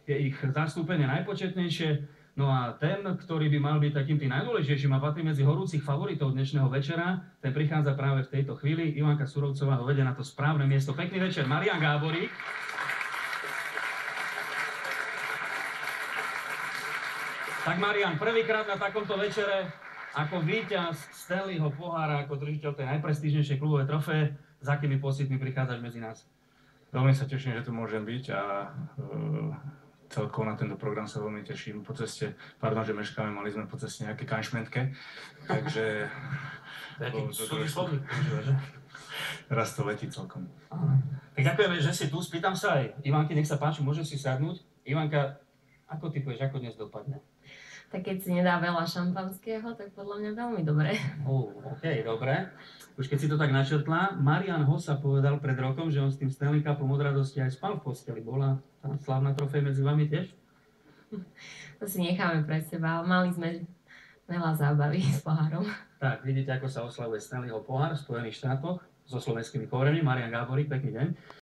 je ich zastúpenie najpočetnejšie. No a ten, ktorý by mal byť takým tým najdôležitejším a patrí medzi horúcich favoritov dnešného večera, ten prichádza práve v tejto chvíli. Ivanka Surovcová ho vedie na to správne miesto. Pekný večer, Marián Gáborík. Tak Marián, prvýkrát na takomto večere ako víťaz Stanleyho pohára, ako držiteľ tej najprestížnejšej klubovej trofeje, s akými pocitmi prichádzaš medzi nás? Veľmi sa teším, že tu môžem byť a celkovo na tento program sa veľmi teším. Po ceste, pardon, že meškáme, mali sme po ceste nejaké kanšmentke, takže... Raz to letí celkom. Tak ďakujeme, že si tu. Spýtam sa aj Ivanky, nech sa páči, môžeš si sadnúť. Ivanka, ako typuješ, ako dnes dopadne? Tak keď si nedá veľa šampanského, tak podľa mňa veľmi dobre. OK, dobre. Už keď si to tak načrtla, Marián Hossa povedal pred rokom, že on s tým Stanley Cupom od radosti aj spal v posteli. Bola tá slávna trofej medzi vami tiež? To si necháme pre seba. Mali sme veľa zábavy s pohárom. Tak, vidíte, ako sa oslavuje Stanleyho pohár v Spojených štátoch so slovenskými koreňmi. Marián Gáborík, pekný deň.